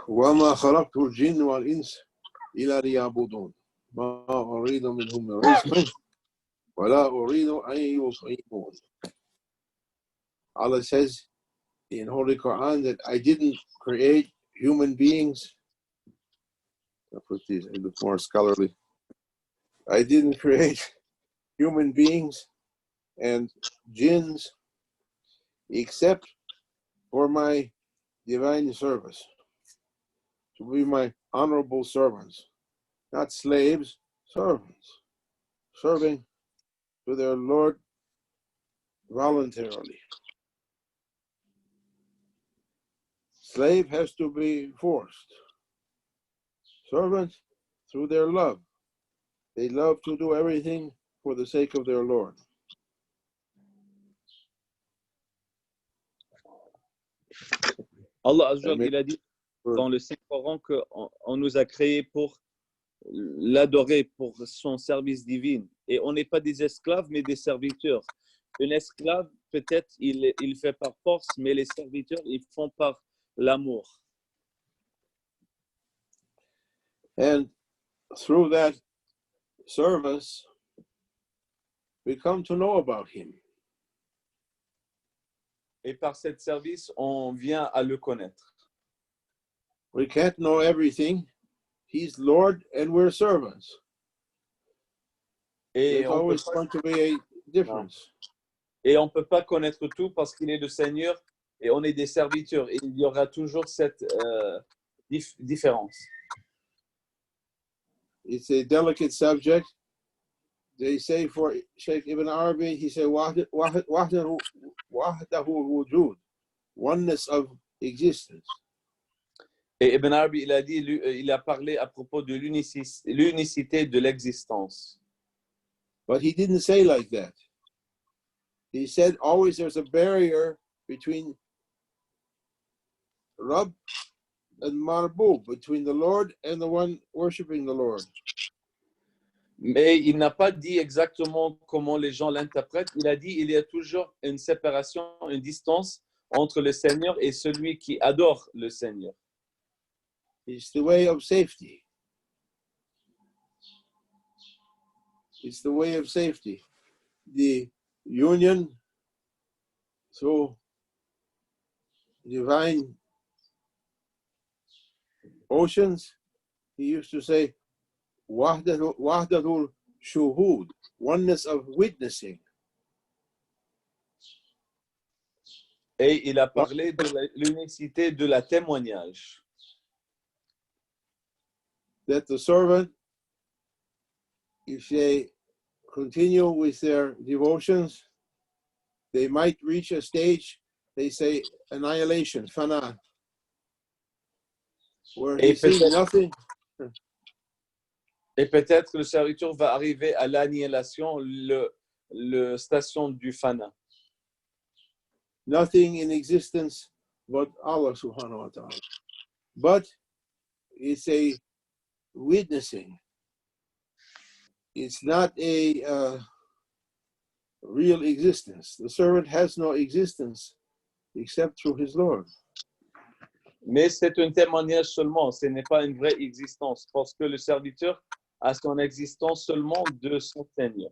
وما خلقت الجن والإنس إلا ليعبدون ما أريد منهم من رزق ولا أريد أن يطعمون. Allah says in Holy Quran that I didn't create human beings. I'll put these a bit more scholarly. I didn't create human beings and jinns except for my divine service, to be my honorable servants, not slaves, servants, serving to their Lord voluntarily. Slave has to be forced. Servants, through their love. They love to do everything for the sake of their Lord. Allah Azza wa Jalla, il a dit dans le Saint-Coran qu'on nous a créés pour l'adorer, pour son service divin. Et on n'est pas des esclaves, mais des serviteurs. Un esclave, peut-être, il fait par force, mais les serviteurs, ils font par l'amour. And through that service, we come to know about him. Et par cet service, on vient à le connaître. We can't know everything. He's Lord and we're servants. Et There's always going to be a difference. Et on ne peut pas connaître tout parce qu'il est le Seigneur et on est des serviteurs. Et il y aura toujours cette différence. It's a delicate subject. They say for Sheikh Ibn Arabi, he said, wahdahu wujud, oneness of existence. Et Ibn Arabi, il a parlé à propos de l'unicité de l'existence. But he didn't say like that. He said always there's a barrier between Rabb and Marbub, between the Lord and the one worshiping the Lord. Mais il n'a pas dit exactement comment les gens l'interprètent. Il a dit il y a toujours une séparation, une distance entre le Seigneur et celui qui adore le Seigneur. It's the way of safety. It's the way of safety. The union through divine oceans. He used to say, Wahdatul Shuhud, oneness of witnessing. Et il a parlé de l'unicité de la témoignage. That the servant, if they continue with their devotions, they might reach a stage, they say, annihilation, fana, where he sees nothing. Et peut-être le serviteur va arriver à l'annihilation, le station du fana. Nothing in existence but Allah subhanahu wa ta'ala. But it's a witnessing. It's not a real existence. The servant has no existence except through his Lord. Mais c'est un témoignage seulement, ce n'est pas une vraie existence, parce que le serviteur a son existence seulement de son Seigneur.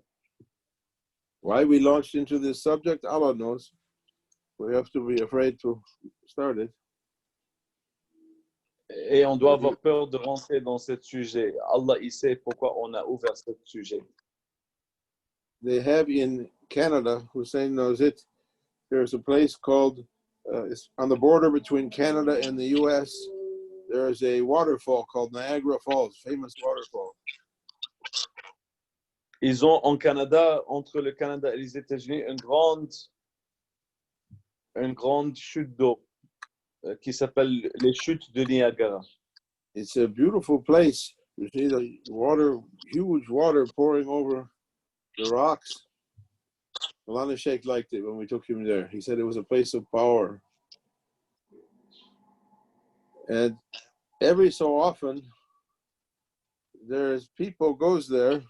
Why we launched into this subject, Allah knows. We have to be afraid to start it. Et on doit avoir peur de rentrer dans ce sujet. Allah, il sait pourquoi on a ouvert ce sujet. They have in Canada, Hussein knows it, there's a place called, it's on the border between Canada and the US. There's a waterfall called Niagara Falls, famous waterfall. Ils ont en Canada, entre le Canada et les États-Unis, une grande chute d'eau qui s'appelle les chutes de Niagara. It's a beautiful place. You see the water, huge water pouring over the rocks. Malana Sheikh liked it when we took him there. He said it was a place of power. And every so often, there's people goes there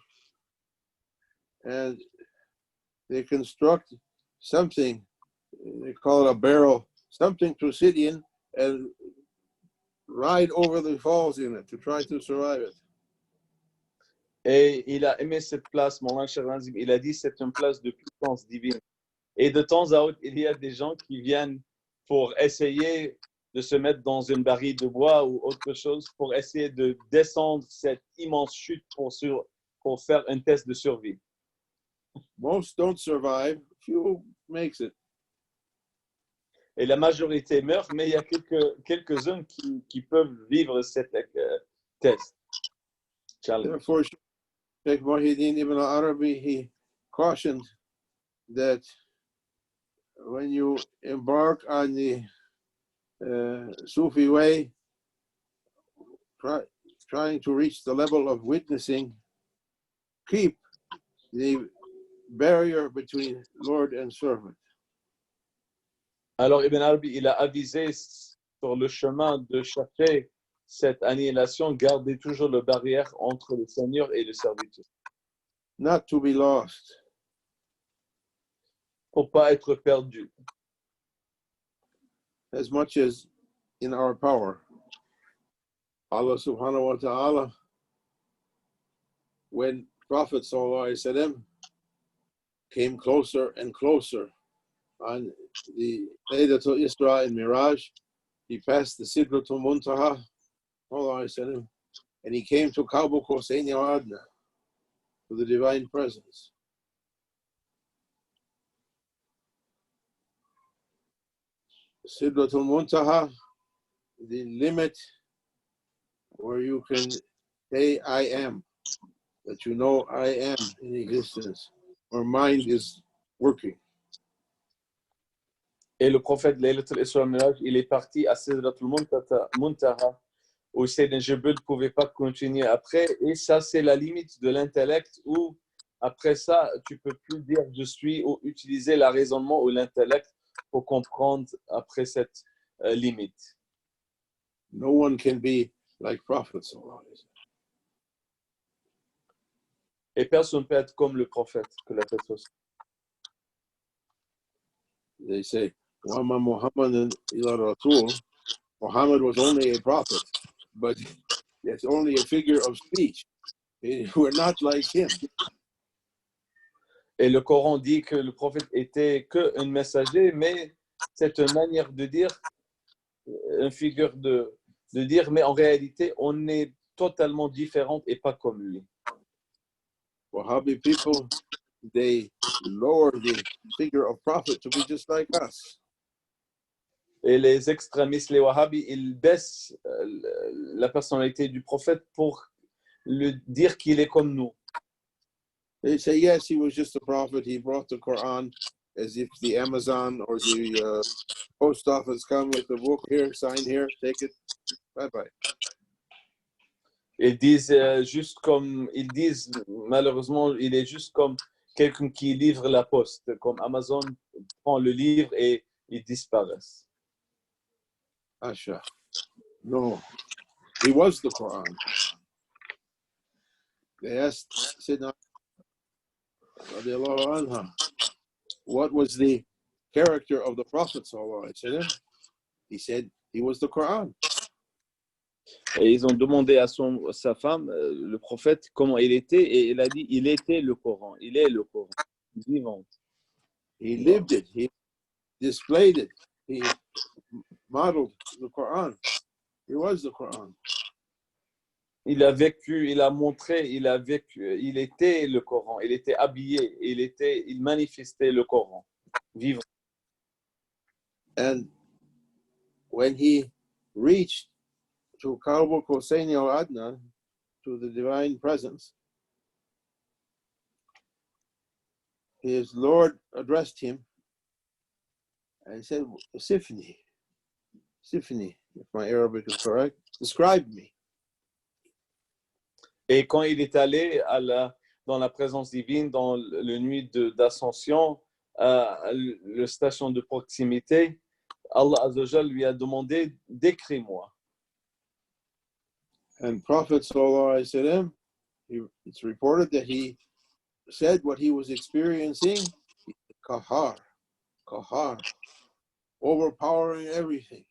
and they construct something, they call it a barrel, something to sit in and ride over the falls in it to try to survive it. Et il a aimé cette place, Mawlana Cheikh Nazim. Il a dit c'est une place de puissance divine. Et de temps à autre, il y a des gens qui viennent pour essayer de se mettre dans une barrique de bois ou autre chose pour essayer de descendre cette immense chute pour faire un test de survie. Most don't survive, few makes it. Et la majorité meurt, mais il y a quelques-uns qui peuvent vivre cet test. Challenge. Therefore, Sheikh Muhyiddin Ibn Arabi, he cautioned that when you embark on the Sufi way, trying to reach the level of witnessing, keep the barrier between Lord and servant. Alors Ibn Arabi, il a avisé sur le chemin de chercher cette annihilation, garder toujours la barrière entre le Seigneur et le serviteur. Not to be lost. Pour pas être perdu. As much as in our power. Allah subhanahu wa ta'ala, when Prophet sallallahu alaihi wasallam came closer and closer on the Laylatul Isra and Miraj, he passed the Sidratul Muntaha, sallallahu alaihi wasallam, and he came to Qab Qawsayn wa Adna, to the divine presence. Sidratul Muntaha, the limit where you can say I am, that you know I am in existence, where mind is working. Et le prophète Laylatul Isra Miraj, il est parti à Sidratul Muntaha, où Sayyidina Jibril ne pouvait pas continuer après, et ça c'est la limite de l'intellect, où après ça, tu peux plus dire je suis, ou utiliser le raisonnement ou l'intellect pour comprendre après cette limite. No one can be like Prophet. Et personne ne peut être comme le prophète, que la paix soit. They say, Wama Muhammadan ila Rasul. Muhammad was only a prophet, but it's only a figure of speech. We're not like him. Et le Coran dit que le prophète était qu'un messager, mais c'est une manière de dire, une figure de dire, mais en réalité, on est totalement différent et pas comme lui. Wahhabi people, they lower the figure of prophet to be just like us. Et les extrémistes, les wahhabis, ils baissent la personnalité du prophète pour le dire qu'il est comme nous. They say, yes, he was just a prophet. He brought the Quran as if the Amazon or the post office come with the book here, sign here, take it, bye-bye. Ils disent malheureusement, il est juste comme quelqu'un qui livre la poste, comme Amazon prend le livre et ils disparaissent. Asha. No, he was the Quran. They asked Sidna radiallahu anha, what was the character of the Prophet sallallahu alaihi wasallam? He said he was the Quran. Et ils ont demandé à sa femme, le prophète, comment il était, et il a dit, il était le Coran, il est le Coran, vivant. He lived it, he displayed it, he modeled the Quran. He was the Quran. Il a vécu, il a montré, il a vécu, il était le Coran, il était habillé, il manifestait le Coran, vivant. And when he reached to Qab Qawsayn wa Adna, to the divine presence, his Lord addressed him and said, Sifni, if my Arabic is correct, describe me. Et quand il est allé dans la présence divine, dans la nuit d'ascension, à la station de proximité, Allah Azzawajal lui a demandé, décris-moi. And Prophet sallallahu alaihi wasallam, it's reported that he said what he was experiencing, kahar, overpowering everything.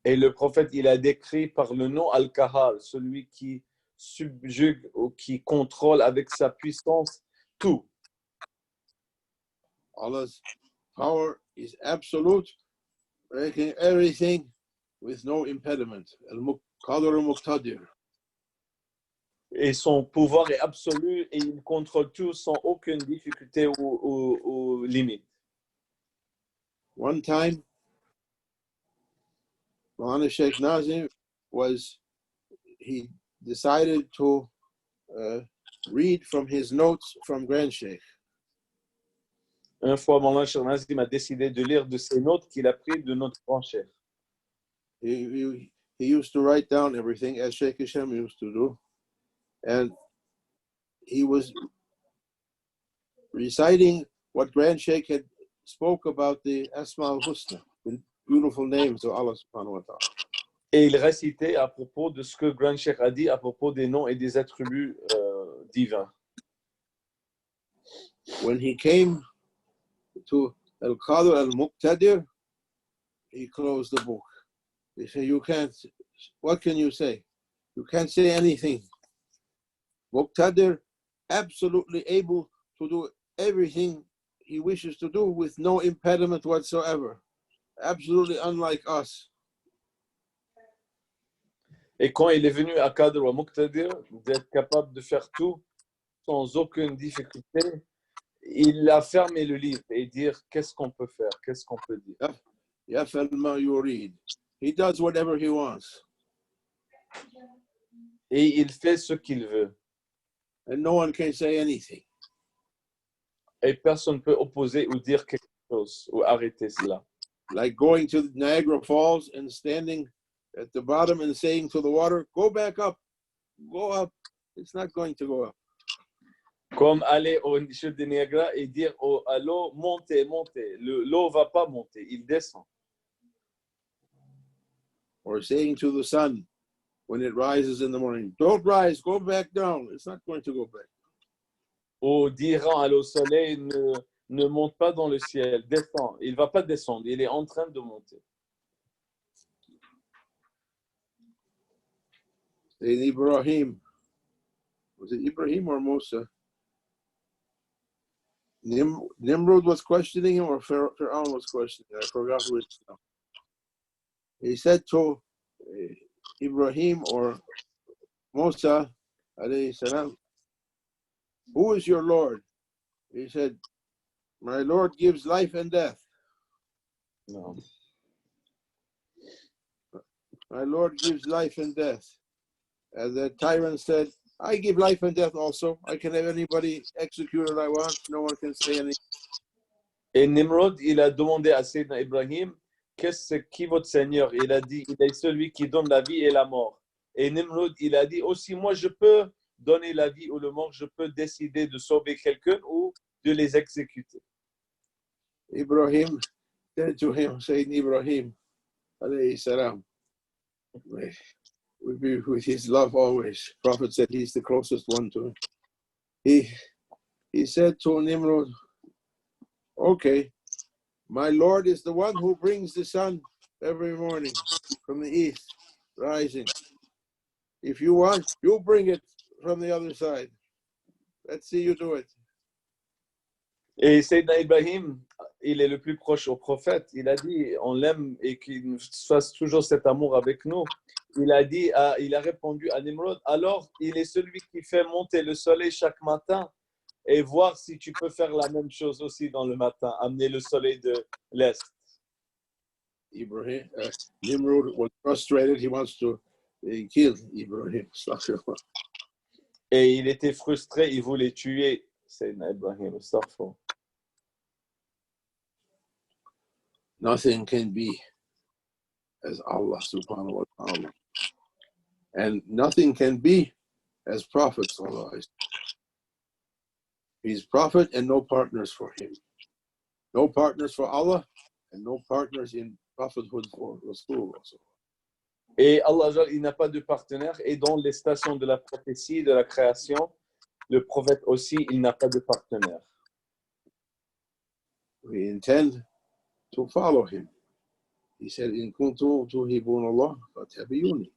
Et le prophète, il a décrit par le nom Al-Kahar, celui qui subjugue ou qui contrôle avec sa puissance tout. Allah's power is absolute, making everything with no impediment. Al-Qadir al-Muqtadir. Et son pouvoir est absolu et il contrôle tout sans aucune difficulté ou limite. One time, Maulana Sheikh Nazim he decided to read from his notes from Grand Sheikh. Un fois, Maulana Sheikh Nazim a décidé de lire de ses notes qu'il a pris de notre grand cheikh. He used to write down everything as Sheikh Hisham used to do. And he was reciting what Grand Sheikh had spoke about the Asma al-Husna, the beautiful names of Allah subhanahu wa ta'ala. Et il récitait à propos de ce que Grand Sheikh a dit à propos des noms et des attributs divins. When he came to Al-Qadir al-Muqtadir, he closed the book. He said, what can you say? You can't say anything. Muqtadir, absolutely able to do everything he wishes to do with no impediment whatsoever. Absolutely unlike us. Et quand il est venu à Qadr wa Muqtadir, d'être capable de faire tout sans aucune difficulté, il a fermé le livre et dire qu'est-ce qu'on peut faire, qu'est-ce qu'on peut dire. يفعل ما يريد. He does whatever he wants. Et il fait ce qu'il veut. And no one can say anything. Et personne ne peut opposer ou dire quelque chose ou arrêter cela. Like going to Niagara Falls and standing at the bottom and saying to the water, go back up, go up. It's not going to go up. Comme aller au chute de Niagara et dire à l'eau, montez, montez. L'eau ne va pas monter, il descend. Or saying to the sun when it rises in the morning, don't rise, go back down. It's not going to go back. Ou dirant à l'eau soleil, ne monte pas dans le ciel, descend. Il ne va pas descendre, il est en train de monter. In Ibrahim, was it Ibrahim or Musa? Nimrod was questioning him or Fir'aun was questioning him. I forgot which now. He said to Ibrahim or Musa, alayhi salam, who is your Lord? He said, my Lord gives life and death. No. My Lord gives life and death. And the tyrant said, I give life and death also. I can have anybody executed I want. No one can say anything. Et Nimrod, il a demandé à Sayyidina Ibrahim, qu'est-ce qui votre Seigneur? Il a dit, il est celui qui donne la vie et la mort. Et Nimrod, il a dit, aussi moi je peux donner la vie ou la mort, je peux décider de sauver quelqu'un ou de les exécuter. Ibrahim said to him, Sayyidina Ibrahim, alayhi salam, would be with his love always. Prophet said he's the closest one to him. He said to Nimrod, okay, my Lord is the one who brings the sun every morning from the east, rising. If you want, you bring it from the other side. Let's see you do it. Et Sayyidina Ibrahim, il est le plus proche au prophète. Il a dit, on l'aime et qu'il fasse toujours cet amour avec nous. Il a répondu à Nimrod, alors il est celui qui fait monter le soleil chaque matin et voir si tu peux faire la même chose aussi dans le matin, amener le soleil de l'Est. Nimrod was frustrated. He wants to kill Ibrahim. Et il était frustré, il voulait tuer Sayyidina Ibrahim. Nothing can be as Allah subhanahu wa ta'ala. And nothing can be as Prophet sallallahu alaihi wasallam. He's Prophet and no partners for him. No partners for Allah and no partners in prophethood for Rasul. Et Allah, il n'a pas de partenaire. Et dans les stations de la prophétie, de la création, le prophète aussi, il n'a pas de partenaire. We intend to follow him. He said, "In kuntum tuhibun Allah, fattabi'uni."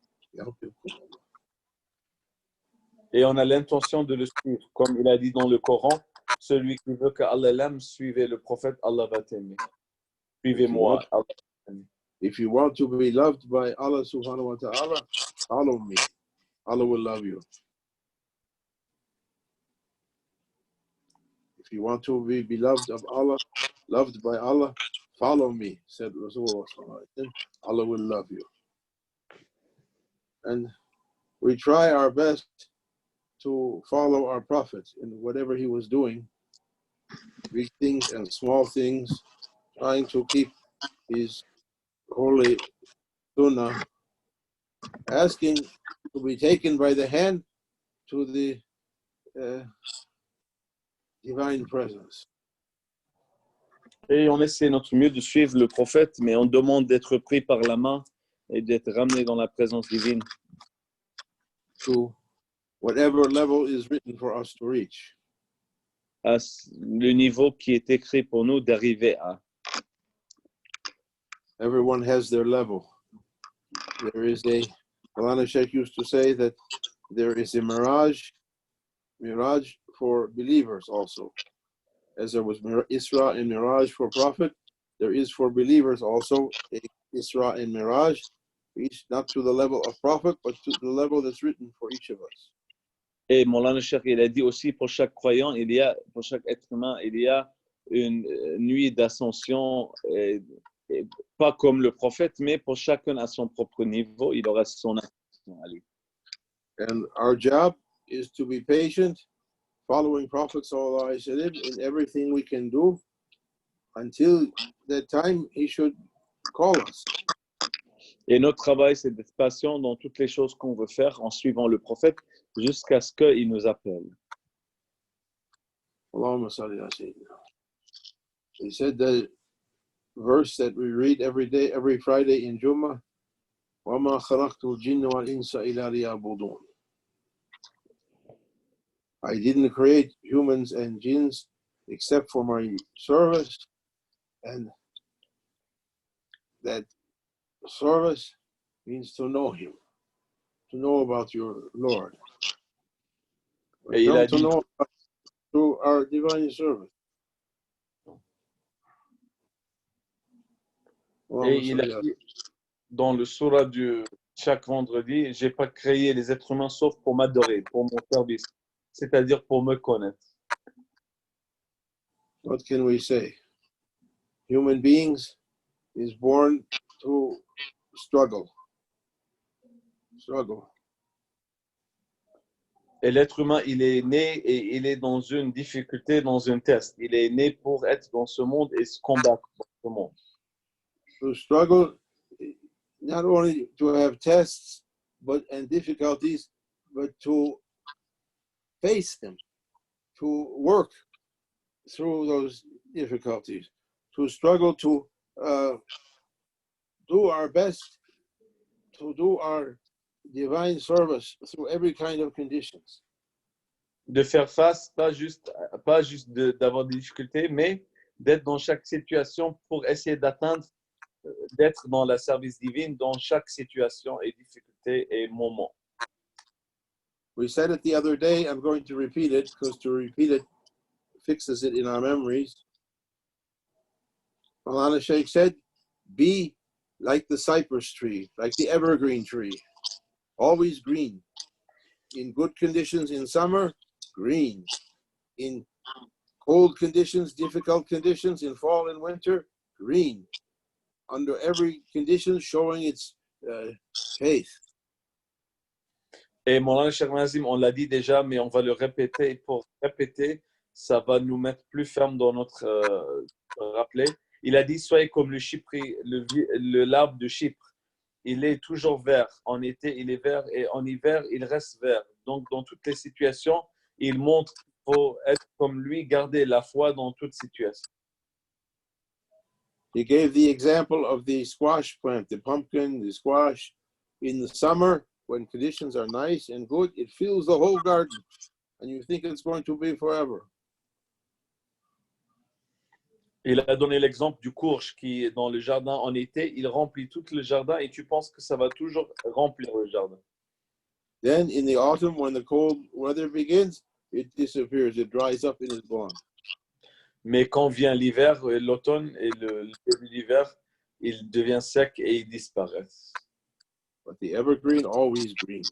Et on a l'intention de le suivre. Comme il a dit dans le Coran, celui qui veut que Allah l'aime, suivez le prophète, Allah va t'aimer. Suivez-moi. If you want to be loved by Allah subhanahu wa ta'ala, follow me. Allah will love you. If you want to be beloved of Allah, loved by Allah, follow me, said Rasulullah sallallahu alaihi wasallam. Allah will love you. And we try our best to follow our Prophet in whatever he was doing, big things and small things, trying to keep his holy sunnah, asking to be taken by the hand to the divine presence. Et on essaie notre mieux de suivre le prophète, mais on demande d'être pris par la main et d'être ramené dans la présence divine. To whatever level is written for us to reach. À le niveau qui est écrit pour nous d'arriver à. Everyone has their level. There is Maulana Sheikh used to say that there is a mirage for believers also. As there was Isra and Miraj for Prophet, there is for believers also a Isra and Miraj, each not to the level of Prophet, but to the level that's written for each of us. Et Maulana Cheikh, il a dit aussi pour chaque croyant, pour chaque être humain, il y a une nuit d'ascension, pas comme le prophète, mais pour chacun à son propre niveau, il aura son ascension à lui. And our job is to be patient, following Prophet sallallahu alaihi wasallam in everything we can do until that time he should call us. Et notre travail, c'est d'être patient dans toutes les choses qu'on veut faire en suivant le prophète jusqu'à ce qu'il nous appelle. Allahumma salli ala sayyidina. He said the verse that we read every day, every Friday in Jummah, وَمَا خَلَقْتُ الْجِنَّ وَالْإِنسَ إِلَّا لِيَعْبُدُونَ. I didn't create humans and jinns except for my service, and that service means to know him, to know about your Lord. We come to know through our divine service. Et il a dit dans le surah du chaque vendredi, j'ai pas créé les êtres humains sauf pour m'adorer, pour mon service, c'est-à-dire pour me connaître. What can we say? Human beings is born to struggle. Et l'être humain, il est né et il est dans une difficulté, dans un test. Il est né pour être dans ce monde et se combattre dans ce monde. To struggle, not only to have tests and difficulties, but to face them, to work through those difficulties, to struggle to do our best, to do our divine service through every kind of conditions. De faire face, pas juste d'avoir des difficultés, mais d'être dans chaque situation pour essayer d'être dans la service divine dans chaque situation et difficulté et moment. We said it the other day, I'm going to repeat it because to repeat it fixes it in our memories. Maulana Sheikh said, be like the cypress tree, like the evergreen tree, always green. In good conditions in summer, green. In cold conditions, difficult conditions, in fall and winter, green. Under every condition, showing its faith. Et Maulana Cheikh Nazim, on l'a dit déjà, mais on va le répéter. Et pour répéter, ça va nous mettre plus ferme dans notre rappeler. Il a dit, soyez comme le chypri, l'arbre de Chypre. Il est toujours vert. En été, il est vert et en hiver, il reste vert. Donc, dans toutes les situations, il montre qu'il faut être comme lui, garder la foi dans toute situation. He gave the example of the squash plant, the pumpkin, the squash. In the summer, when conditions are nice and good, it fills the whole garden, and you think it's going to be forever. Il a donné l'exemple du courge qui est dans le jardin en été, il remplit tout le jardin et tu penses que ça va toujours remplir le jardin. Then in the autumn, when the cold weather begins, it disappears. It dries up and is gone. Mais quand vient l'hiver, l'automne et le début d'hiver, il devient sec et il disparaît. But the evergreen, always green.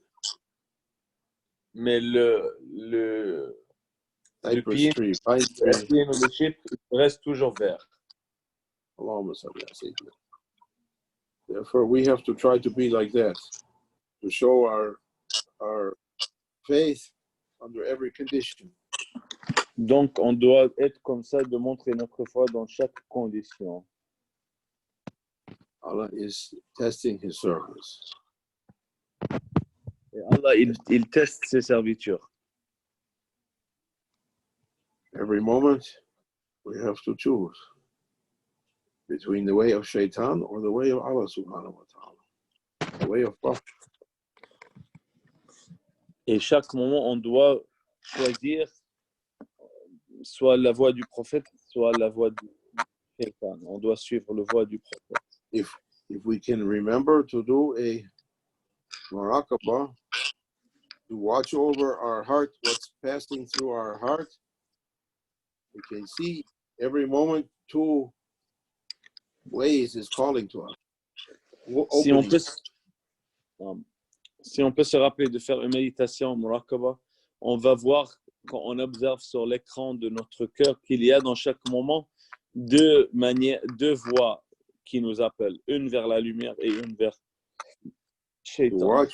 Mais le Cypress pin, tree, pine le tree. pin ou le chip il reste toujours vert. Allahumma salli ala Sayyidina. Therefore, we have to try to be like that, to show our faith under every condition. Donc, on doit être comme ça, de montrer notre foi dans chaque condition. Allah is testing his servants. Et Allah, il teste ses servitures. Every moment, we have to choose between the way of shaitan or the way of Allah subhanahu wa ta'ala, the way of Prophet. Et chaque moment, on doit choisir soit la voie du prophète, soit la voie du shaitan. On doit suivre la voie du prophète. If we can remember to do a muraqabah, to watch over our heart, what's passing through our heart, we can see every moment two ways is calling to us. Si on peut se rappeler de faire une méditation muraqabah, on va voir quand on observe sur l'écran de notre cœur qu'il y a dans chaque moment deux voies qui nous appellent, une vers la lumière et une vers Shaitan.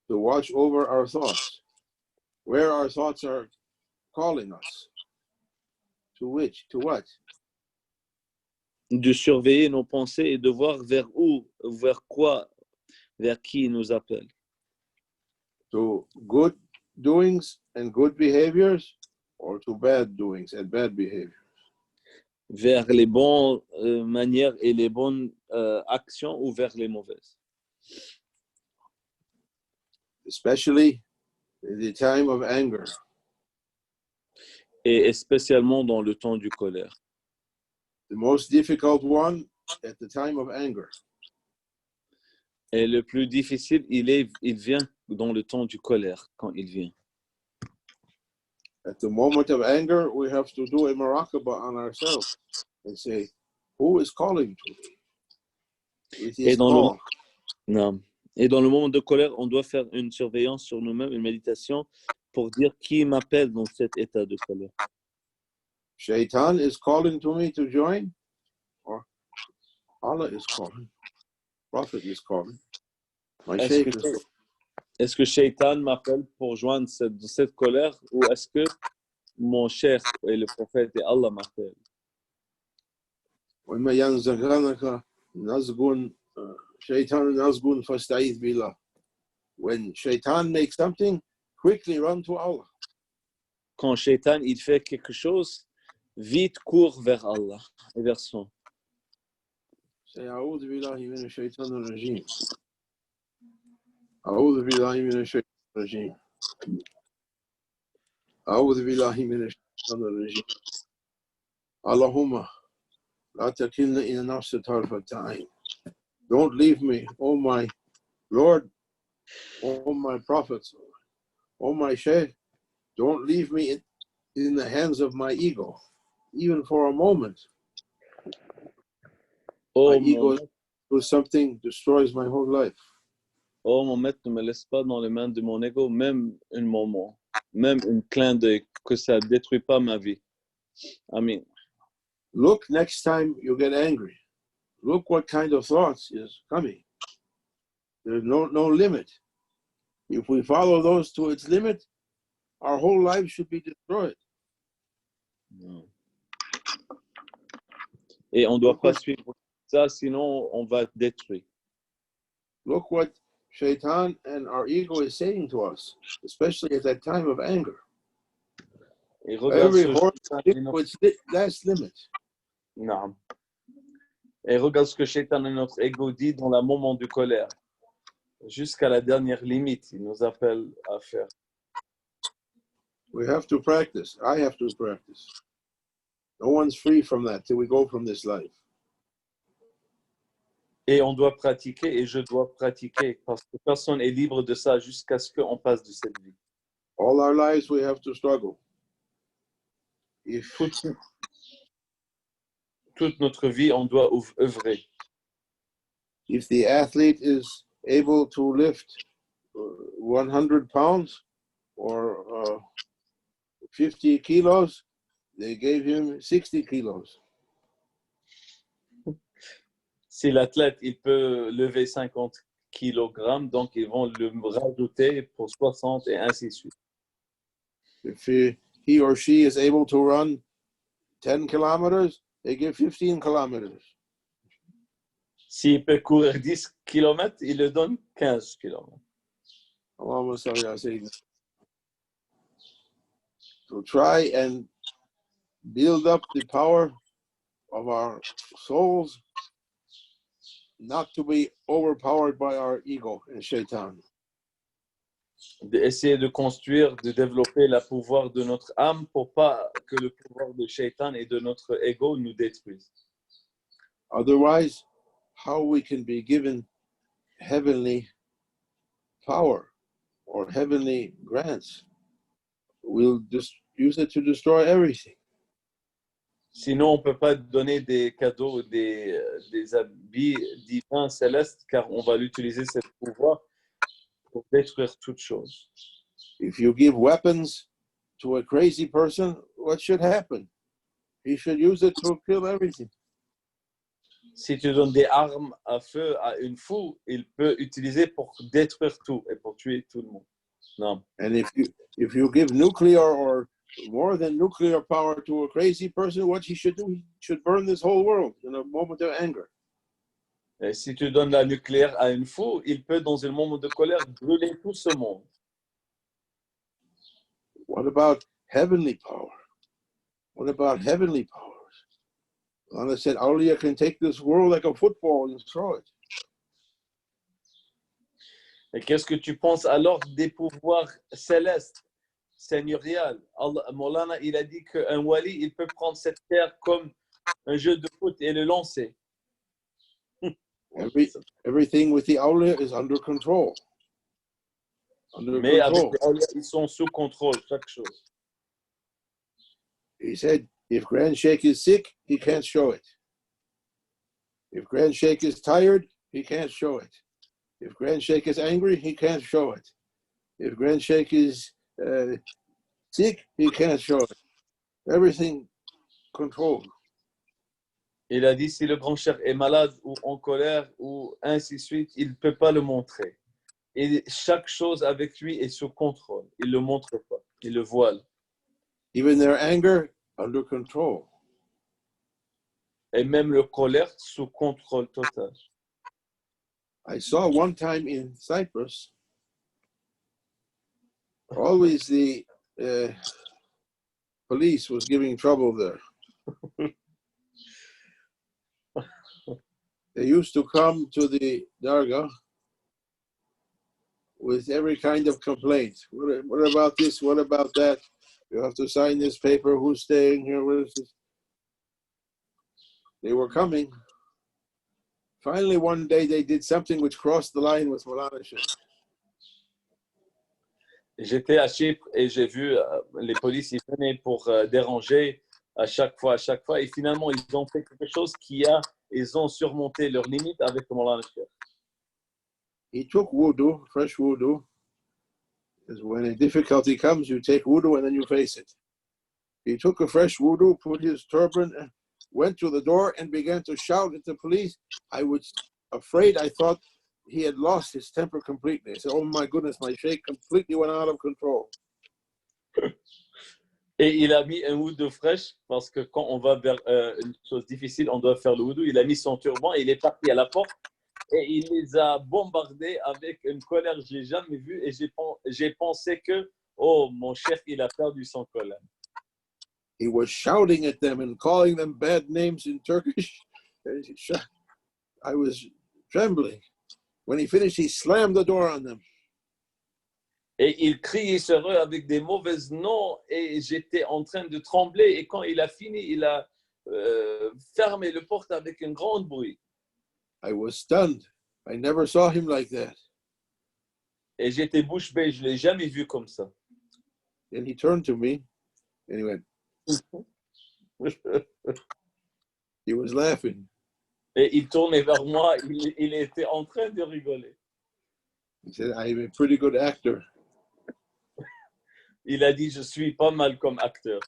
To watch over our thoughts, where our thoughts are calling us, to which, to what? De surveiller nos pensées et de voir vers où, vers quoi, vers qui il nous appelle. To good doings and good behaviors, or to bad doings and bad behaviors? Vers les bonnes manières et les bonnes actions ou vers les mauvaises. Especially in the time of anger. Et spécialement dans le temps du colère. The most difficult one at the time of anger. Et le plus difficile, il vient dans le temps du colère, quand il vient. At the moment of anger, we have to do a muraqabah on ourselves and say, who is calling to me? Et dans le moment de colère, on doit faire une surveillance sur nous-mêmes, une méditation pour dire qui m'appelle dans cet état de colère. Shaitan is calling to me to join, or Allah is calling, Prophet is calling, my Shaykh is calling. Est-ce que Shaitan m'appelle pour joindre cette colère ou est-ce que mon cheikh et le prophète et Allah m'appellent? وَإِمَّا يَنزَغَنَكَ نَزْغٌ شَيْطَانٌ نَزْغٌ فَاسْتَعِيذْ بِاللَّهِ. When Shaitan makes something, quickly run to Allah. Quand Shaitan il fait quelque chose, vite cours vers Allah et vers son. Say, أعوذ بالله من الشيطان الرجيم. أعوذ بالله من الشيطان الرجيم. أعوذ بالله من الشيطان الرجيم. اللهم لا تكلني إلى نفسي طرفة عين. Don't leave me, oh my Lord, oh my prophets, oh my Shaykh. Don't leave me in the hands of my ego, even for a moment. My ego is something destroys my whole life. Oh mon maître, ne me laisse pas dans les mains de mon ego, même un moment, même un clin d'œil, que ça ne détruit pas ma vie. Amen. Look next time you get angry. Look what kind of thoughts is coming. There's no limit. If we follow those to its limit, our whole life should be destroyed. Et on ne doit pas suivre ça, sinon on va être détruit. Look what Shaitan and our ego is saying to us, especially at that time of anger. Every horse with its last limit. Non. Et regarde ce que Shaitan et notre ego dit dans le moment de colère. Jusqu'à la dernière limite, il nous appelle à faire. We have to practice. I have to practice. No one's free from that till we go from this life. Et on doit pratiquer, et je dois pratiquer, parce que personne n'est libre de ça jusqu'à ce qu'on passe de cette vie. All our lives we have to struggle. If Toute notre vie, on doit œuvrer. if the athlete is able to lift 100 pounds or 50 kilos, they gave him 60 kilos. Si l'athlète, il peut lever 50 kilogrammes, donc ils vont le rajouter pour 60 et ainsi de suite. If he or she is able to run 10 kilometers, they give 15 kilometers. S'il peut courir 10 km, il le donne 15 km. Allahumma salli ala Sayyidina. So try and build up the power of our souls, not to be overpowered by our ego and shaitan. D'essayer de construire, de développer le pouvoir de notre âme pour pas que le pouvoir de Shaitan et de notre ego nous détruisent. Otherwise, how we can be given heavenly power or heavenly grants? We'll just use it to destroy everything. Sinon, on ne peut pas donner des cadeaux, des habits divins célestes, car on va l'utiliser, ce pouvoir, pour détruire toute chose. If you give weapons to a crazy person, what should happen? He should use it to kill everything. Si tu donnes des armes à feu à une fou, il peut utiliser pour détruire tout et pour tuer tout le monde. Non. And if you give nuclear or more than nuclear power to a crazy person, what he should do, he should burn this whole world in a moment of anger. Et si tu donnes la nucléaire à une fou, il peut, dans un moment de colère, brûler tout ce monde. What about heavenly power? What about heavenly powers? Allah said, Awliya can take this world like a football and throw it. Et qu'est-ce que tu penses alors des pouvoirs célestes, seigneuriales? Maulana, il a dit qu'un wali, il peut prendre cette terre comme un jeu de foot et le lancer. Everything with the awliya is under control. Mais avec les awliya, ils sont sous contrôle, chaque chose. He said, if Grand Sheikh is sick, he can't show it. If Grand Sheikh is tired, he can't show it. If Grand Sheikh is angry, he can't show it. If Grand Sheikh is sick, he can't show it. Everything controlled. Il a dit, si le grand cheikh est malade ou en colère ou ainsi de suite, il ne peut pas le montrer. Et chaque chose avec lui est sous contrôle. Il ne le montre pas, il le voile. Even their anger, under control. Et même le colère sous contrôle total. I saw one time in Cyprus, always the police was giving trouble there. They used to come to the Dargah with every kind of complaint. What about this? What about that? You have to sign this paper. Who's staying here? What is this? They were coming. Finally, one day they did something which crossed the line with Maulana Sheikh. J'étais à Chypre et j'ai vu les policiers venaient pour déranger à chaque fois. Et finalement, ils ont fait quelque chose ils ont surmonté leurs limites avec Maulana Sheikh. He took wudu, fresh wudu. Because when a difficulty comes, you take wudu and then you face it. He took a fresh wudu, put his turban, went to the door and began to shout at the police. I was afraid. I thought he had lost his temper completely. I said, oh my goodness, my sheikh completely went out of control. Et il a mis un wudu fraîche parce que quand on va vers une chose difficile, on doit faire le wudu. Il a mis son turban et il est parti à la porte et il les a bombardés avec une colère que je n'ai jamais vue et j'ai pensé que, oh, mon chef, il a perdu son colère. He was shouting at them and calling them bad names in Turkish. I was trembling. When he finished, he slammed the door on them. Et il criait sur eux avec des mauvais noms et j'étais en train de trembler. Et quand il a fini, il a fermé le porte avec un grand bruit. I was stunned. I never saw him like that. Et j'étais bouche bée, je ne l'ai jamais vu comme ça. And he turned to me and he went, he was laughing. Et il tournait vers moi, il était en train de rigoler. He said, I'm a pretty good actor. Il a dit, je suis pas mal comme acteur.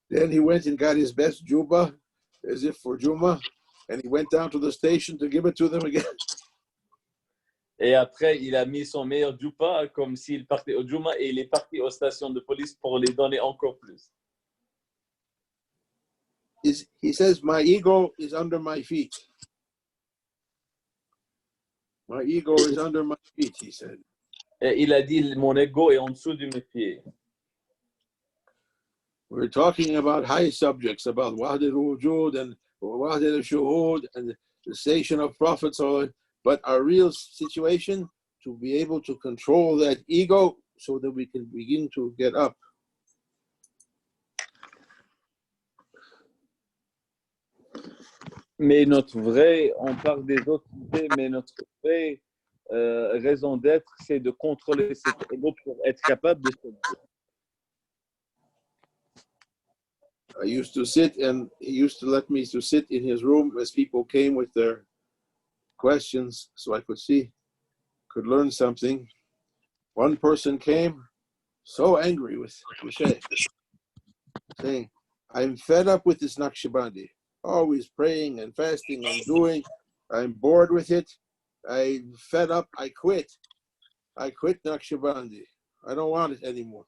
Then he went and got his best juba, as if for Juma, and he went down to the station to give it to them again. Et après, il a mis son meilleur djuppa comme s'il partait au Juma et il est parti aux stations de police pour les donner encore plus. He says, my ego is under my feet. My ego is under my feet, he said. Et il a dit, mon ego est en dessous de mes pieds. We're talking about high subjects, about Wahdid al-Wujud and Wahdid al-Shuhud and the station of prophets, but our real situation, to be able to control that ego so that we can begin to get up. Mais notre vrai, on parle des autres idées, mais notre vraie raison d'être, c'est de contrôler cet ego pour être capable de se dire. I used to sit, and he used to let me to sit in his room as people came with their questions, so I could learn something. One person came so angry with the Sheikh, saying, I'm fed up with this Naqshbandi, always praying and fasting and doing. I'm bored with it. I'm fed up. I quit. I quit Naqshbandi. I don't want it anymore.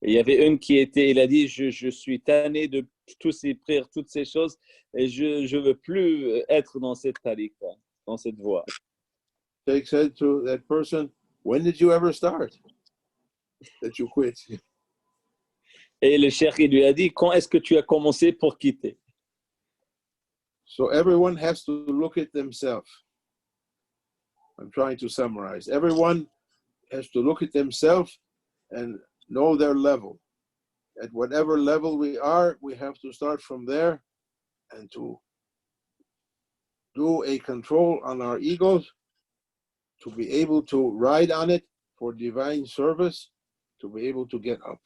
Et il y avait une qui était, il a dit, je suis tanné de tous ces prières, toutes ces choses, et je ne veux plus être dans cette tariqa, dans cette voie. Sheikh said to that person, when did you ever start that you quit? Et le cheikh il lui a dit, quand est-ce que tu as commencé pour quitter? So everyone has to look at themselves. I'm trying to summarize. Everyone has to look at themselves and know their level. At whatever level we are, we have to start from there and to do a control on our egos, to be able to ride on it for divine service, to be able to get up.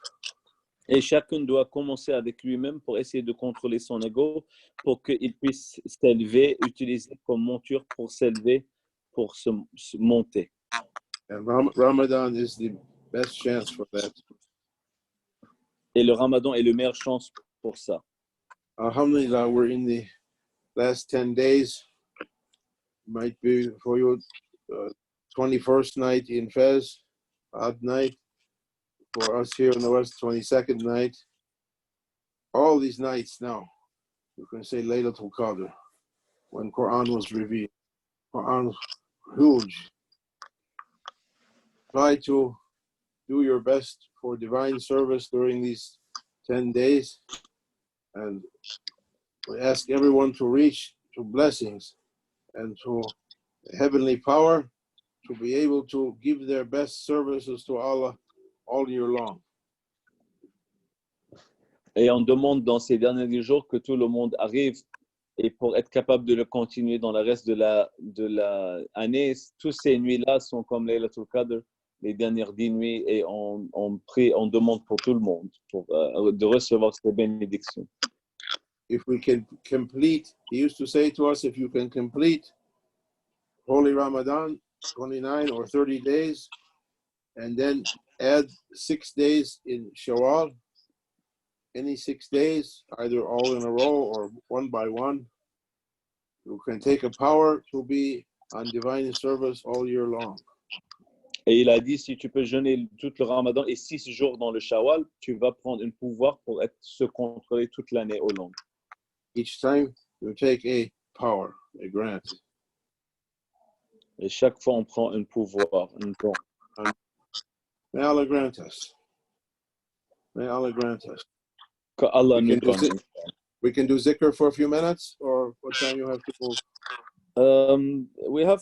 Et chacun doit commencer avec lui-même pour essayer de contrôler son ego, pour qu'il puisse s'élever, utiliser comme monture pour s'élever, pour se monter. And Ramadan is the best chance for that. Et le Ramadan est la meilleure chance pour ça. Alhamdulillah, we're in the last 10 days. Might be for you 21st night in Fez, odd night. For us here in the West, 22nd night. All these nights now, you can say Laylatul Qadr, when Quran was revealed. Quran huge. Try to do your best for divine service during these 10 days. And we ask everyone to reach to blessings and to heavenly power, to be able to give their best services to Allah all year long. Et on demande dans ces derniers jours que tout le monde arrive et pour être capable de le continuer dans le reste de la année, toutes ces nuits-là sont comme Laylatul Qadr, les dernières 10 nuits, et on prie, on demande pour tout le monde pour, de recevoir ces bénédictions. If we can complete, he used to say to us, if you can complete Holy Ramadan, 29 or 30 days, and then add 6 days in Shawwal, any 6 days, either all in a row or one by one, you can take a power to be on divine service all year long. Et il a dit, si tu peux jeûner tout le Ramadan et 6 jours dans le Shawwal, tu vas prendre un pouvoir pour se contrôler toute l'année au long. Each time you take a power, a grant. Et chaque fois, on prend un pouvoir, un don. May Allah grant us. May Allah grant us. Que Allah nous donne. We can do zikr for a few minutes, or what time you have to move? We have